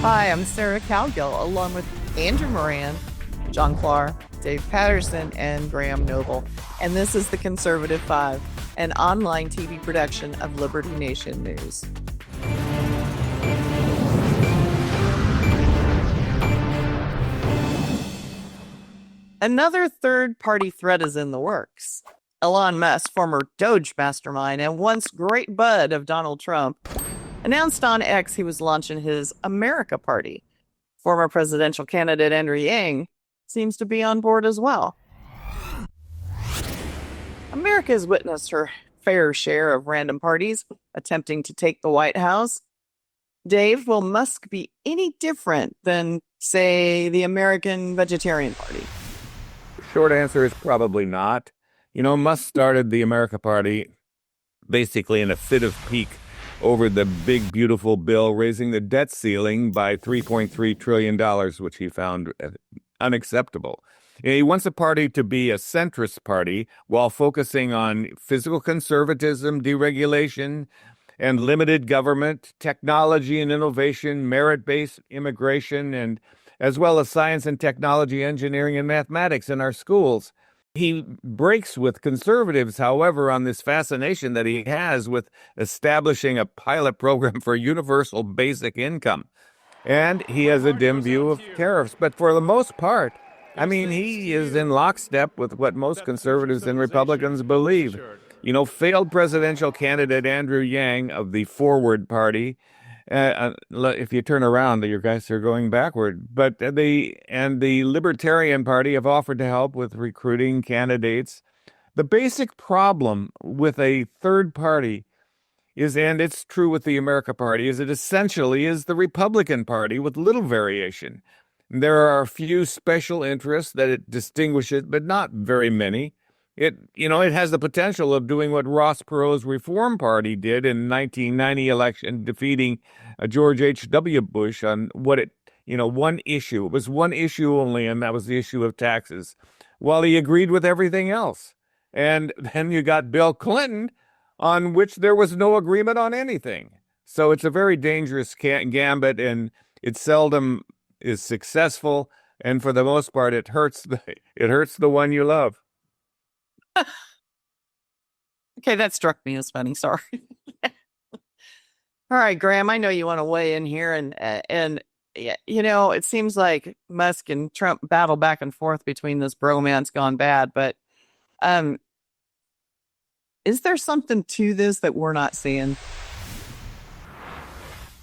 Hi, I'm Sarah Cowgill, along with Andrew Moran, John Clark, Dave Patterson, and Graham Noble. And this is The Conservative Five, an online TV production of Liberty Nation News. Another third-party threat is in the works. Elon Musk, former Doge mastermind and once great bud of Donald Trump, announced on X he was launching his America Party. Former presidential candidate Andrew Yang seems to be on board as well. America has witnessed her fair share of random parties attempting to take the White House. Dave, will Musk be any different than, say, the American Vegetarian Party? Short answer is probably not. Musk started the America Party basically in a fit of pique over the big, beautiful bill raising the debt ceiling by $3.3 trillion, which he found unacceptable. He wants a party to be a centrist party while focusing on physical conservatism, deregulation, and limited government, technology and innovation, merit-based immigration, and as well as science and technology, engineering, and mathematics in our schools. He breaks with conservatives, however, on this fascination that he has with establishing a pilot program for universal basic income. And he has a dim view of tariffs. But for the most part, he is in lockstep with what most conservatives and Republicans believe. Failed presidential candidate Andrew Yang of the Forward Party, if you turn around, your guys are going backward. But the Libertarian Party have offered to help with recruiting candidates. The basic problem with a third party is, and it's true with the America Party, is it essentially is the Republican Party with little variation. There are a few special interests that it distinguishes, but not very many. It has the potential of doing what Ross Perot's Reform Party did in 1990 election, defeating George H.W. Bush on one issue. It was one issue only, and that was the issue of taxes, while he agreed with everything else. And then you got Bill Clinton, on which there was no agreement on anything. So it's a very dangerous gambit, and it seldom is successful. And for the most part, it hurts the one you love. Okay, that struck me as funny. Sorry. All right, Graham, I know you want to weigh in here, and it seems like Musk and Trump battle back and forth between this bromance gone bad, but is there something to this that we're not seeing?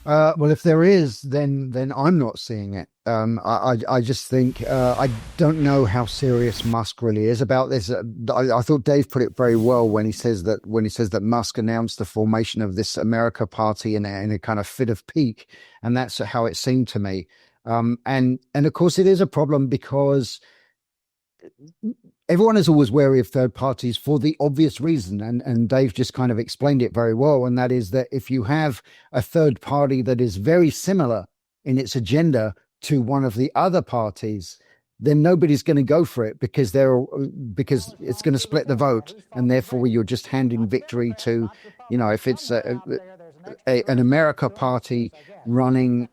Well, if there is, then I'm not seeing it. I just think I don't know how serious Musk really is about this. I thought Dave put it very well when he says that Musk announced the formation of this America Party in a kind of fit of pique, and that's how it seemed to me. And of course it is a problem because everyone is always wary of third parties for the obvious reason, and Dave just kind of explained it very well, and that is that if you have a third party that is very similar in its agenda to one of the other parties, then nobody's going to go for it because it's going to split the vote, and therefore you're just handing victory to, if it's an America Party running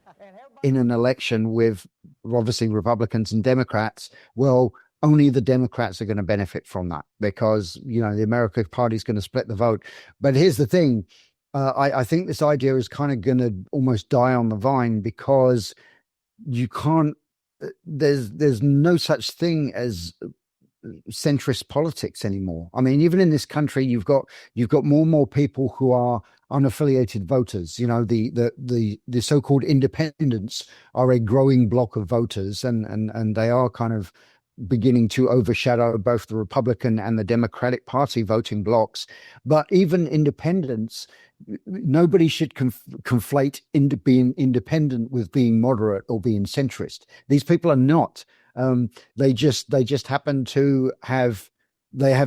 in an election with obviously Republicans and Democrats, well, only the Democrats are going to benefit from that because, the America Party is going to split the vote. But here's the thing. I think this idea is kind of going to almost die on the vine because you can't, there's no such thing as centrist politics anymore. Even in this country, you've got more and more people who are unaffiliated voters. The so-called independents are a growing block of voters, and they are kind of beginning to overshadow both the Republican and the Democratic Party voting blocks. But even independents, nobody should conflate being independent with being moderate or being centrist. These people are not. They just happen to have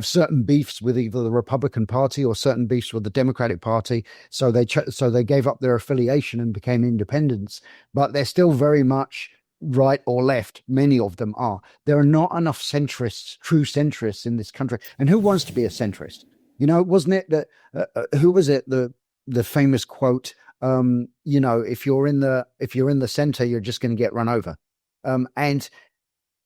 certain beefs with either the Republican Party or certain beefs with the Democratic Party. So they gave up their affiliation and became independents. But they're still very much right or left. Many of them are. There are not enough centrists, true centrists in this country. And who wants to be a centrist? Wasn't it that who was it, the famous quote, If you're in the center, you're just going to get run over. And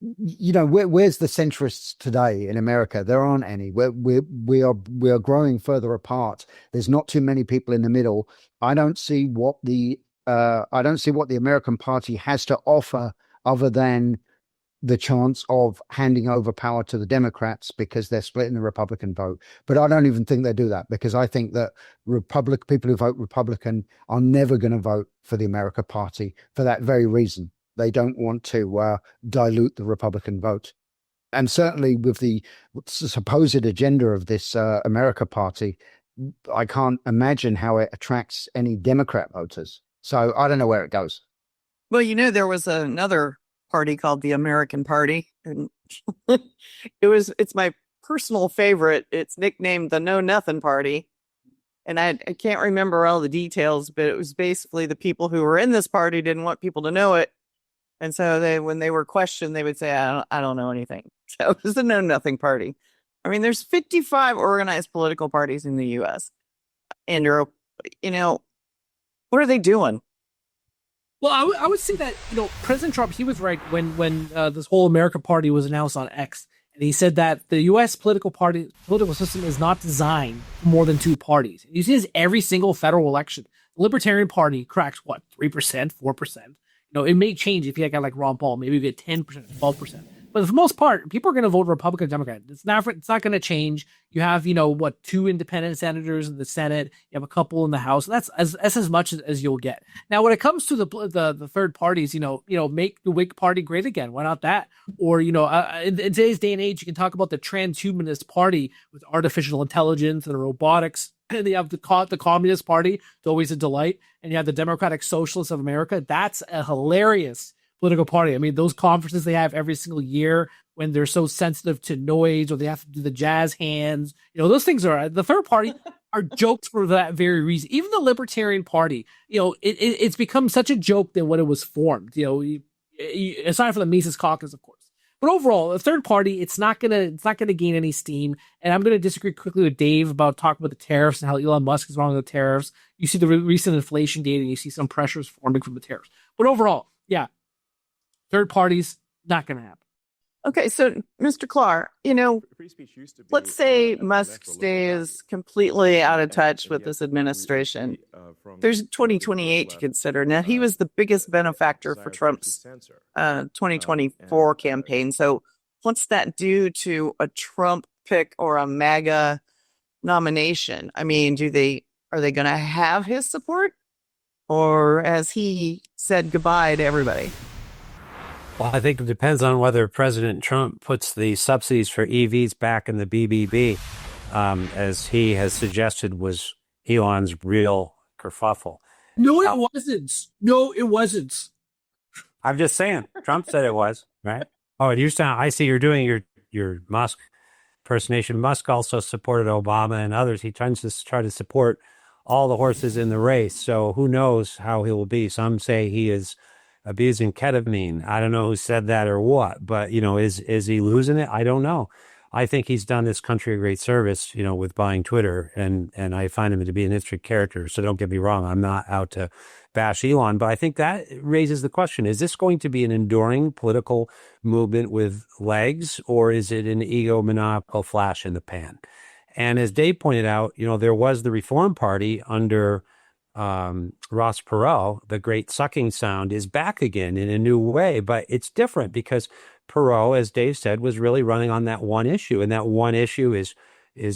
where's the centrists today in America? There aren't any. We are growing further apart. There's not too many people in the middle. I don't see what the American Party has to offer other than the chance of handing over power to the Democrats because they're splitting the Republican vote. But I don't even think they do that, because I think that people who vote Republican are never going to vote for the American Party for that very reason. They don't want to dilute the Republican vote. And certainly with the supposed agenda of this America Party, I can't imagine how it attracts any Democrat voters. So I don't know where it goes. Well, there was another party called the American Party, and it's my personal favorite. It's nicknamed the Know Nothing Party, and I can't remember all the details, but it was basically the people who were in this party didn't want people to know it, and so when they were questioned, they would say, I don't know anything. So it was the Know Nothing Party. I mean, there's 55 organized political parties in the U.S. Andrew, what are they doing? Well, I would say that, President Trump, he was right when this whole American Party was announced on X. And he said that the U.S. political system is not designed for more than two parties. And you see this every single federal election. The Libertarian Party cracks, 3%, 4%. It may change if you have a guy like Ron Paul, maybe get 10%, 12%. But for the most part, people are going to vote Republican or Democrat. It's not going to change. You have, 2 independent senators in the Senate. You have a couple in the House. That's as much as you'll get. Now, when it comes to the third parties, make the Whig Party great again. Why not that? Or, in today's day and age, you can talk about the transhumanist party with artificial intelligence and robotics. And you have the Communist Party. It's always a delight. And you have the Democratic Socialists of America. That's a hilarious political party. I mean, those conferences they have every single year when they're so sensitive to noise, or they have to do the jazz hands. Those things are the third party are jokes for that very reason. Even the Libertarian Party, it's become such a joke than when it was formed. Aside from the Mises Caucus, of course. But overall, the third party, it's not gonna gain any steam. And I'm gonna disagree quickly with Dave about talking about the tariffs and how Elon Musk is wrong with the tariffs. You see the recent inflation data, and you see some pressures forming from the tariffs. But overall, yeah. Third parties, not going to happen. Okay, so Mr. Clark, let's say Musk stays completely out of touch with this administration. There's 2028 to consider. Now, he was the biggest benefactor for Trump's 2024 campaign. So what's that do to a Trump pick or a MAGA nomination? I mean, are they going to have his support? Or has he said goodbye to everybody? Well, I think it depends on whether President Trump puts the subsidies for EVs back in the BBB, as he has suggested was Elon's real kerfuffle. No, it wasn't. No, it wasn't. I'm just saying. Trump said it was, right? Oh, and I see you're doing your Musk impersonation. Musk also supported Obama and others. He tries to try to support all the horses in the race. So who knows how he will be. Some say he is abusing ketamine. I don't know who said that or what, but is he losing it? I don't know. I think he's done this country a great service, with buying Twitter, and I find him to be an interesting character. So don't get me wrong, I'm not out to bash Elon, but I think that raises the question: is this going to be an enduring political movement with legs, or is it an egomaniacal flash in the pan? And as Dave pointed out, there was the Reform Party under Ross Perot. The great sucking sound is back again in a new way, but it's different because Perot, as Dave said, was really running on that one issue, and that one issue is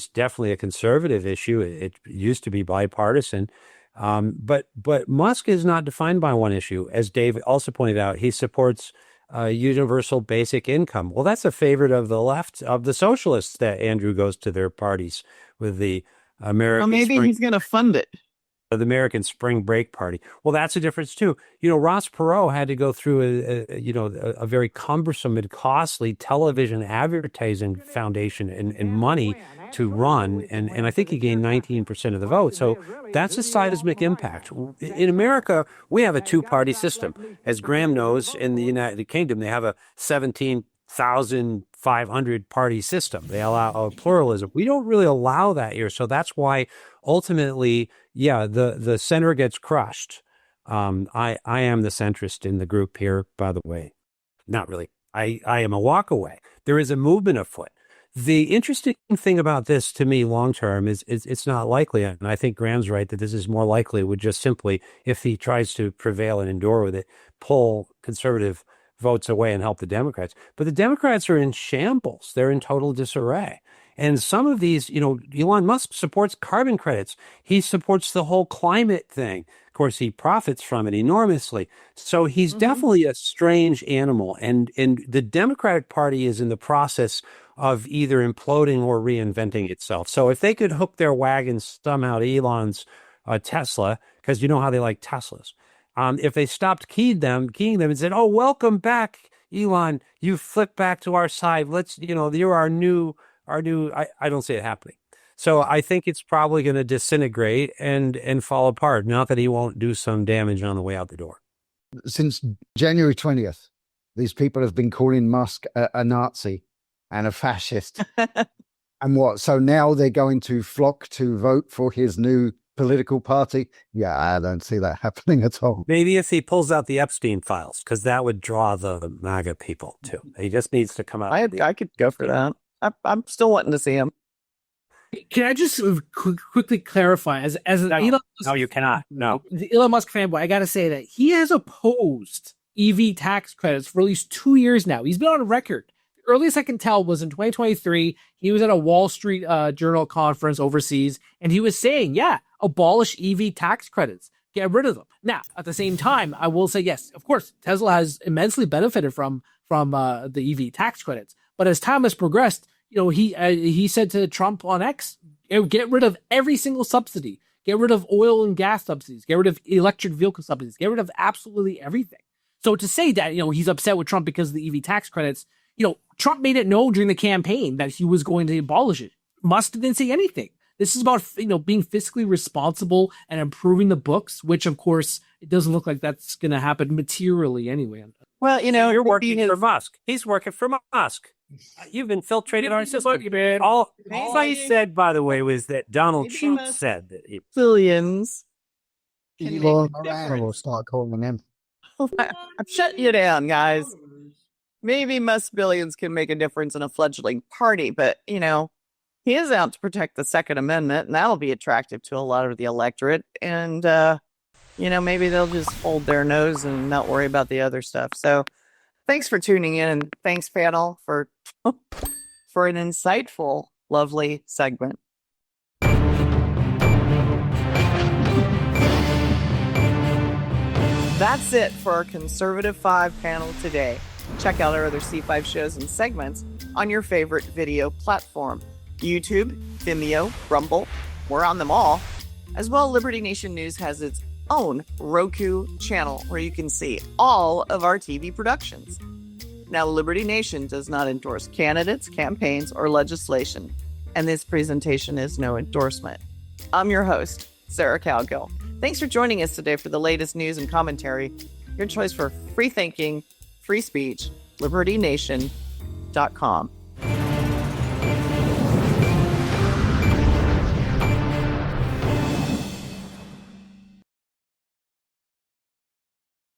definitely a conservative issue. It used to be bipartisan, but Musk is not defined by one issue. As Dave also pointed out, he supports universal basic income. Well, that's a favorite of the left, of the socialists, that Andrew goes to their parties with the American. Well, maybe he's going to fund it. The American Spring Break Party. Well, that's a difference too. Ross Perot had to go through a very cumbersome and costly television advertising foundation and money to run, and I think he gained 19% of the vote. So that's a seismic impact. In America, we have a two-party system. As Graham knows, in the United Kingdom, they have a 17,500 party system. They allow pluralism. We don't really allow that here. So that's why ultimately yeah, the center gets crushed. I am the centrist in the group here, by the way. Not really. I am a walk away. There is a movement afoot. The interesting thing about this to me long term is it's not likely, and I think Graham's right that this is more likely would just simply, if he tries to prevail and endure with it, pull conservative votes away and help the Democrats. But the Democrats are in shambles. They're in total disarray. And some of these, Elon Musk supports carbon credits. He supports the whole climate thing. Of course, he profits from it enormously. So he's definitely a strange animal. And the Democratic Party is in the process of either imploding or reinventing itself. So if they could hook their wagons somehow to Elon's Tesla, because you know how they like Teslas, if they stopped keying them and said, "Oh, welcome back, Elon, you flipped back to our side. Let's, you're our new." I don't see it happening. So I think it's probably going to disintegrate and fall apart. Not that he won't do some damage on the way out the door. Since January 20th, these people have been calling Musk a Nazi and a fascist. And what? So now they're going to flock to vote for his new political party? Yeah, I don't see that happening at all. Maybe if he pulls out the Epstein files, because that would draw the MAGA people too. He just needs to come out. I could go for that. I'm still wanting to see him. Can I just quickly clarify? As an Elon Musk, No, you cannot. No. the Elon Musk fanboy, I got to say that he has opposed EV tax credits for at least 2 years now. He's been on record. The earliest I can tell was in 2023. He was at a Wall Street Journal conference overseas, and he was saying, yeah, abolish EV tax credits. Get rid of them. Now, at the same time, I will say, yes, of course, Tesla has immensely benefited from the EV tax credits. But as time has progressed, he said to Trump on X, get rid of every single subsidy, get rid of oil and gas subsidies, get rid of electric vehicle subsidies, get rid of absolutely everything. So to say that, he's upset with Trump because of the EV tax credits, Trump made it known during the campaign that he was going to abolish it. Musk didn't say anything. This is about, being fiscally responsible and improving the books, which of course it doesn't look like that's going to happen materially anyway. Well, You're working for Musk. He's working for Musk. You've infiltrated our system. All I said, by the way, was that Donald Trump said that billions. Elon will start calling him. I'm shutting you down, guys. Maybe Musk billions can make a difference in a fledgling party, but, he is out to protect the Second Amendment, and that'll be attractive to a lot of the electorate. And, maybe they'll just hold their nose and not worry about the other stuff. So thanks for tuning in, and thanks, panel, for an insightful, lovely segment. That's it for our Conservative 5 panel today. Check out our other C5 shows and segments on your favorite video platform. YouTube, Vimeo, Rumble, we're on them all. As well, Liberty Nation News has its own Roku channel where you can see all of our TV productions. Now, Liberty Nation does not endorse candidates, campaigns, or legislation, and this presentation is no endorsement. I'm your host, Sarah Cowgill. Thanks for joining us today for the latest news and commentary. Your choice for free thinking, free speech, libertynation.com.